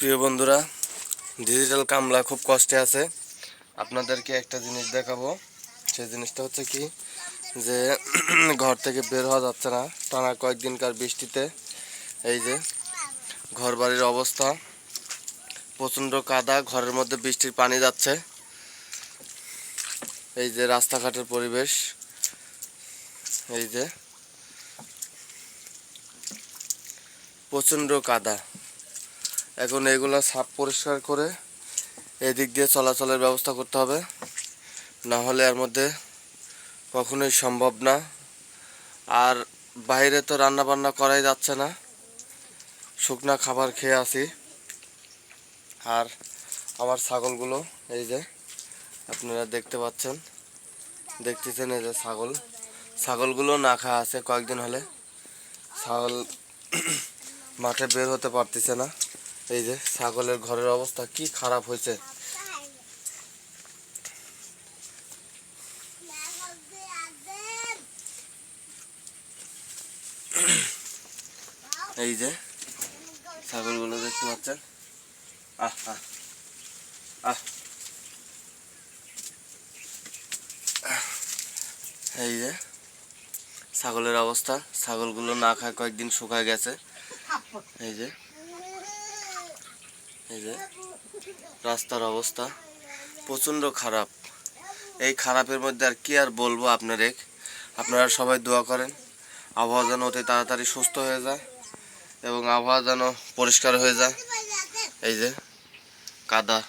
প্রিয় বন্ধুরা, ডিজিটাল কামলা খুব কষ্টে আছে। আপনাদেরকে একটা জিনিস দেখাবো। সেই জিনিসটা হচ্ছে কি যে ঘর থেকে বের হওয়া যাচ্ছে না টানা কয়েকদিনকার বৃষ্টিতে। এই যে ঘর বাড়ির অবস্থা, প্রচণ্ড কাদা, ঘরের মধ্যে বৃষ্টির পানি যাচ্ছে। এই যে রাস্তাঘাটের পরিবেশ, এই যে প্রচণ্ড কাদা। এখন এইগুলো সাফ পরিষ্কার করে এদিক দিয়ে চলাচলের ব্যবস্থা করতে হবে, না হলে এর মধ্যে কখনোই সম্ভব না। আর বাইরে তো রান্না বান্না করাই যাচ্ছে না, শুকনা খাবার খেয়ে আসি। আর আমার ছাগলগুলো এই যে আপনারা দেখতেছেন এই যে ছাগলগুলো না খাওয়া আছে কয়েকদিন হলে। ছাগল মাঠে বের হতে পারতেছে না। এই যে ছাগলের ঘরের অবস্থা কি খারাপ হয়েছে। এই যে ছাগলগুলো দেখতে পাচ্ছেন। আহ আহ আহ এই যে ছাগলের অবস্থা, ছাগলগুলো না খায় কয়েকদিন শুকায় গেছে। এই যে এই যে রাস্তার অবস্থা প্রচণ্ড খারাপ। এই খারাপের মধ্যে আর কি আর বলবো আপনারা সবাই দোয়া করেন আবহাওয়া যেন অতি তাড়াতাড়ি সুস্থ হয়ে যায় এবং আবহাওয়া যেন পরিষ্কার হয়ে যায়। এই যে কাদা,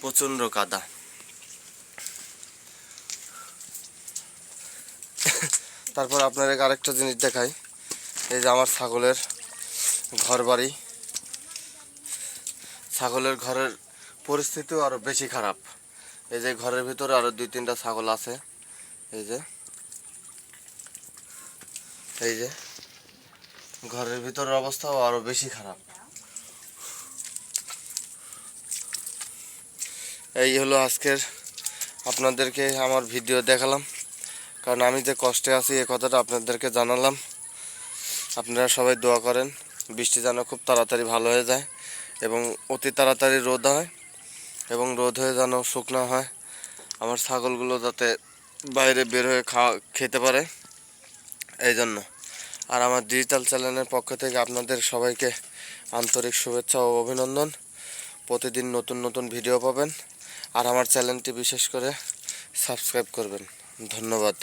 প্রচণ্ড কাদা। তারপর আপনাদের আরেকটা জিনিস দেখাই। এই যে আমার ছাগলের ঘর বাড়ি, ছাগলের ঘরের পরিস্থিতিও আরো বেশি খারাপ। এই যে ঘরের ভিতরে আরো 2-3টা ছাগল আছে। এই যে ঘরের ভিতরের অবস্থাও আরো বেশি খারাপ। এই হলো আজকের আপনাদেরকে আমার ভিডিও দেখালাম, কারণ আমি যে কষ্টে আছি এই কথাটা আপনাদেরকে জানালাম। আপনারা সবাই দোয়া করেন বৃষ্টি যেন খুব তাড়াতাড়ি ভালো হয়ে যায় এবং অতি তাড়াতাড়ি রোদ হয় এবং রোদ হয়ে যেন শুকনো হয়, আমার ছাগলগুলো যাতে বাইরে বের হয়ে খেতে পারে এই জন্য। আর আমার ডিজিটাল চ্যানেলের পক্ষ থেকে আপনাদের সবাইকে আন্তরিক শুভেচ্ছা ও অভিনন্দন। প্রতিদিন নতুন নতুন ভিডিও পাবেন, আর আমার চ্যানেলটি বিশেষ করে সাবস্ক্রাইব করবেন। ধন্যবাদ।